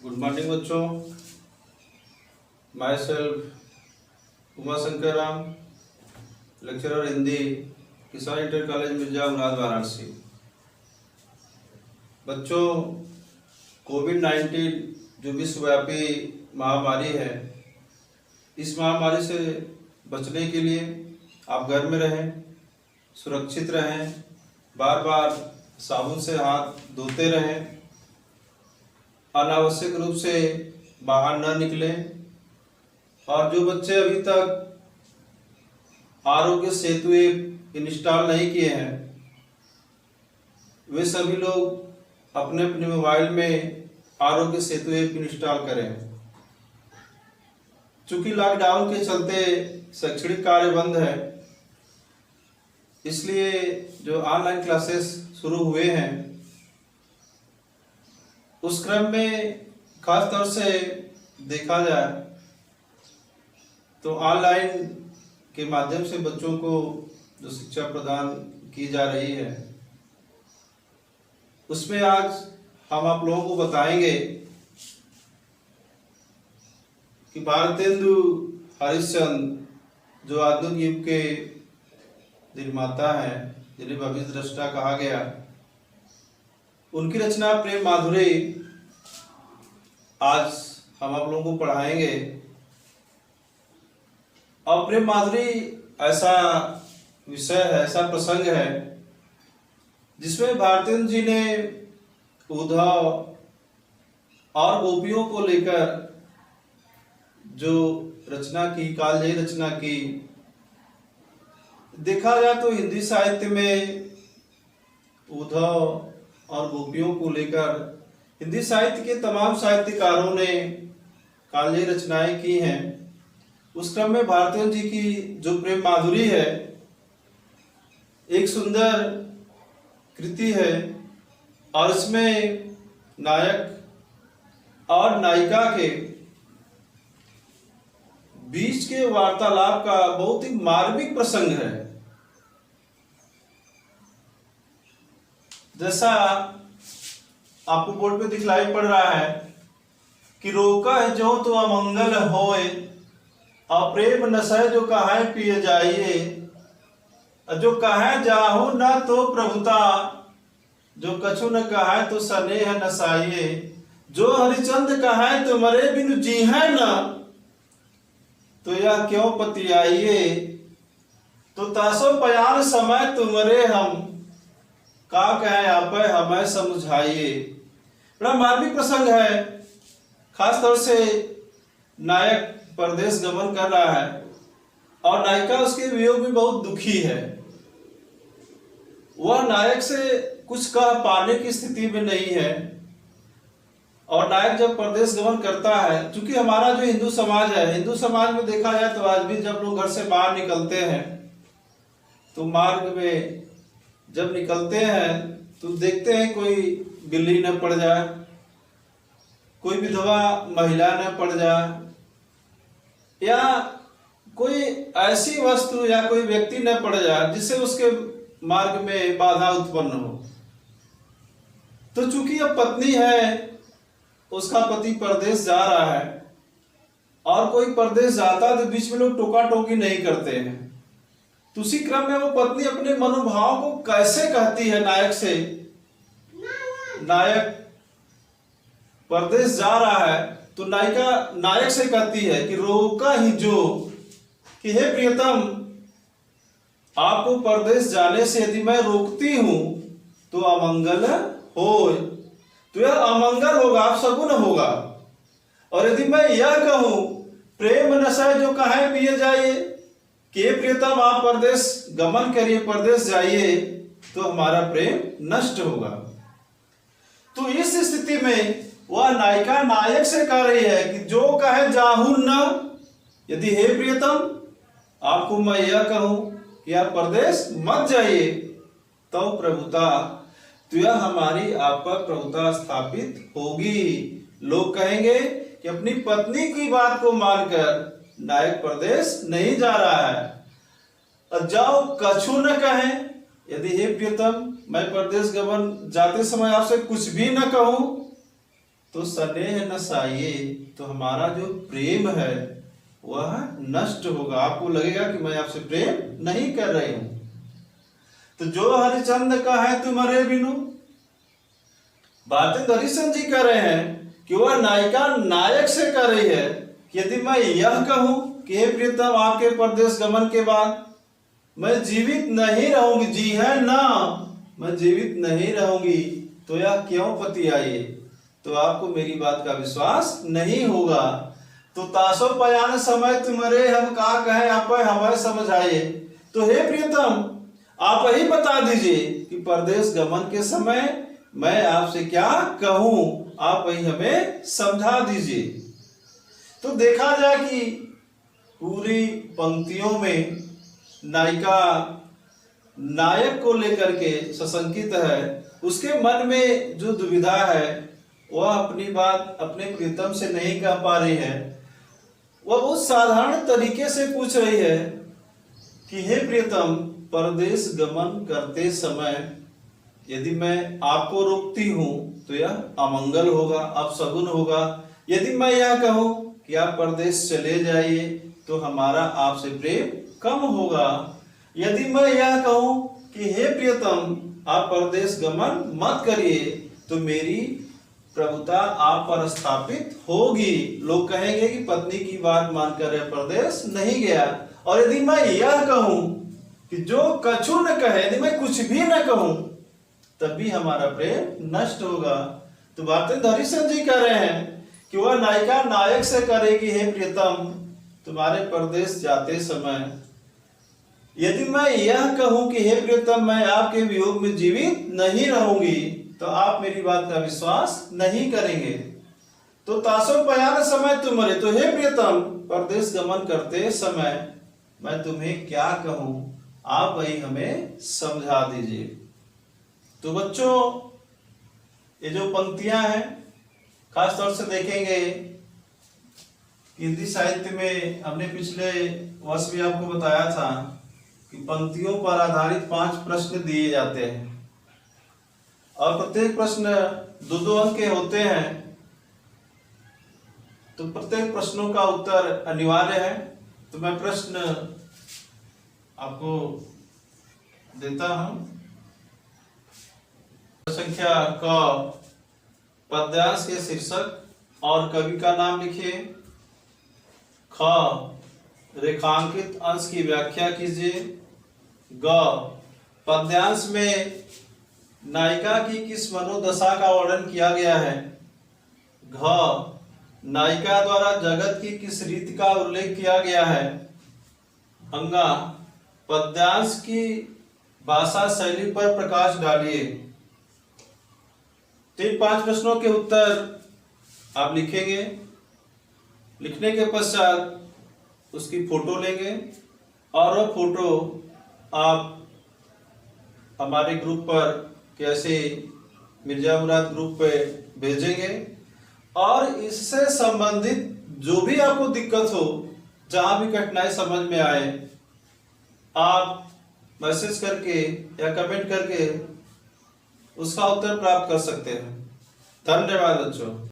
Good morning बच्चों। My self Uma Shankar Ram, lecturer Hindi, किसान inter college Mirza मुराद वाराणसी। बच्चों, कोविड-19 जो विश्वव्यापी महामारी है, इस महामारी से बचने के लिए आप घर में रहें, सुरक्षित रहें, बार बार साबुन से हाथ धोते रहें, अनावश्यक रूप से बाहर न निकलें। और जो बच्चे अभी तक आरोग्य सेतु ऐप इंस्टॉल नहीं किए हैं, वे सभी लोग अपने अपने मोबाइल में आरोग्य सेतु ऐप इंस्टॉल करें। चूंकि लॉकडाउन के चलते शैक्षणिक कार्य बंद है, इसलिए जो ऑनलाइन क्लासेस शुरू हुए हैं, उस क्रम में खास तौर से देखा जाए तो ऑनलाइन के माध्यम से बच्चों को जो शिक्षा प्रदान की जा रही है, उसमें आज हम आप लोगों को बताएंगे कि भारतेंदु हरिश्चंद्र जो आधुनिक युग के निर्माता हैं, जिन्हें भविष्य दृष्टा कहा गया, उनकी रचना प्रेम माधुरी आज हम आप लोगों को पढ़ाएंगे। और प्रेम माधुरी ऐसा विषय है, ऐसा प्रसंग है जिसमें भारतेंदु जी ने उद्धव और गोपियों को लेकर जो रचना की, कालजयी रचना की। देखा जाए तो हिंदी साहित्य में उद्धव और गोपियों को लेकर हिंदी साहित्य के तमाम साहित्यकारों ने कालजयी रचनाएं की हैं। उस क्रम में भारतेंदु जी की जो प्रेम माधुरी है, एक सुंदर कृति है और इसमें नायक और नायिका के बीच के वार्तालाप का बहुत ही मार्मिक प्रसंग है। जैसा आपको बोर्ड पे दिखलाई पड़ रहा है कि रोका है जो तो अमंगल होए, अप्रेम नशे जो कहां पिए जाइए, जो कहां जाहू न तो प्रभुता, जो कछु न कहां तो स्नेह नसाइए, जो हरिचंद कहां तो मरे बिनु जी है न, तो यह क्यों पतियाइए, तो तासो पयान समय तुमरे हम, का कहे आप हमें समझाइए। बड़ा मार्मिक प्रसंग है। खास तौर से नायक परदेश गमन कर रहा है और नायिका उसके वियोग में बहुत दुखी है। वह नायक से कुछ कह पाने की स्थिति में नहीं है। और नायक जब परदेश गमन करता है, चूंकि हमारा जो हिंदू समाज है, हिंदू समाज में देखा जाए तो आज भी जब लोग घर से बाहर निकलते हैं तो मार्ग में जब निकलते हैं तो देखते हैं कोई बिल्ली न पड़ जाए, कोई विधवा महिला न पड़ जाए, या कोई ऐसी वस्तु या कोई व्यक्ति न पड़ जाए जिससे उसके मार्ग में बाधा उत्पन्न हो। तो चूंकि अब पत्नी है, उसका पति परदेश जा रहा है और कोई परदेश जाता तो बीच में लोग टोका टोकी नहीं करते हैं। तो उसी क्रम में वो पत्नी अपने मनोभाव को कैसे कहती है नायक से। नायक परदेश जा रहा है तो नायिका नायक से कहती है कि रोका ही जो, कि हे प्रियतम, आपको परदेश जाने से यदि मैं रोकती हूं तो अमंगल हो, तो यह अमंगल होगा, अपशगुन होगा। और यदि मैं यह कहूं प्रेम नशा जो कहां पिए जाइए, कि प्रियतम आप परदेश गमन करिए, परदेश जाइए, तो हमारा प्रेम नष्ट होगा। तो इस स्थिति में वह नायिका नायक से कह रही है कि जो कहे जाहू न, यदि हे प्रियतम आपको मैं यह कहूं कि आप परदेश मत जाइए, तो प्रभुता, तो यह हमारी आप पर प्रभुता स्थापित होगी। लोग कहेंगे कि अपनी पत्नी की बात को मानकर नायक परदेश नहीं जा रहा है। और जाओ कछु न कहे, यदि हे प्रियतम मैं परदेश गमन जाते समय आपसे कुछ भी न कहूं, तो स्नेह न साये, तो हमारा जो प्रेम है वह नष्ट होगा। आपको लगेगा कि मैं आपसे प्रेम नहीं कर रही हूं। तो जो हरिचंद का है तुम्हारे बिनु, बातें हरिचंद जी कर रहे हैं कि वह नायिका नायक से कर रही है। यदि मैं यह कहूं कि हे प्रियतम, आपके परदेश गमन के बाद मैं जीवित नहीं रहूंगी, जी है ना, मैं जीवित नहीं रहूंगी, तो यह क्यों पति आई? तो आपको मेरी बात का विश्वास नहीं होगा। तो तासो पयान समय तुम्हारे हम का कहें, आप हमें समझाइए। तो हे प्रियतम, आप ही बता दीजिए कि परदेश गमन के समय मैं आपसे क्या कहूं, आप ही हमें समझा दीजिए। तो देखा जाए कि पूरी पंक्तियों में नायिका नायक को लेकर के सशंकित है। उसके मन में जो दुविधा है वह अपनी बात अपने प्रियतम से नहीं कह पा रही है। वह उस साधारण तरीके से पूछ रही है कि हे प्रियतम, परदेश गमन करते समय यदि मैं आपको रोकती हूं तो यह अमंगल होगा, अपशगुन होगा। यदि मैं यह कहूं कि आप परदेश चले जाइए तो हमारा आपसे प्रेम कम होगा। यदि मैं यह कहूं कि हे प्रियतम, आप परदेश गमन मत करिए तो मेरी प्रभुता आप पर स्थापित होगी। लोग कहेंगे कि पत्नी की बात मानकर यह परदेश नहीं गया। और यदि मैं यह कहूं कि जो कछु न कहे, यदि मैं कुछ भी न कहूं, तब भी हमारा प्रेम नष्ट होगा। तो बातें हरिचंद जी कह रहे हैं कि वह नायिका नायक से करेगी, हे प्रियतम, तुम्हारे परदेश जाते समय यदि मैं यह कहूं कि हे प्रियतम, मैं आपके वियोग में जीवित नहीं रहूंगी, तो आप मेरी बात का विश्वास नहीं करेंगे। तो तासो पयान समय तुम्हारे, तो हे प्रियतम, परदेश गमन करते समय मैं तुम्हें क्या कहूं, आप वही हमें समझा दीजिए। तो बच्चों, ये जो पंक्तियां हैं खास तौर से देखेंगे, हिंदी साहित्य में हमने पिछले वर्ष भी आपको बताया था कि पंक्तियों पर आधारित 5 प्रश्न दिए जाते हैं और प्रत्येक प्रश्न 2-2 अंक के होते हैं। तो प्रत्येक प्रश्नों का उत्तर अनिवार्य है। तो मैं प्रश्न आपको देता हूं। संख्या क, पद्यांश के शीर्षक और कवि का नाम लिखिए। ख, रेखांकित अंश की व्याख्या कीजिए। ग, पद्यांश में नायिका की किस मनोदशा का वर्णन किया गया है। घ, नायिका द्वारा जगत की किस रीति का उल्लेख किया गया है। अंगा, पद्यांश की भाषा शैली पर प्रकाश डालिए। तो 5 प्रश्नों के उत्तर आप लिखेंगे। लिखने के पश्चात उसकी फोटो लेंगे और वह फोटो आप हमारे ग्रुप पर कैसे मिर्जा मुराद ग्रुप पे भेजेंगे। और इससे संबंधित जो भी आपको दिक्कत हो, जहां भी कठिनाई समझ में आए, आप मैसेज करके या कमेंट करके उसका उत्तर प्राप्त कर सकते हैं। धन्यवाद बच्चों।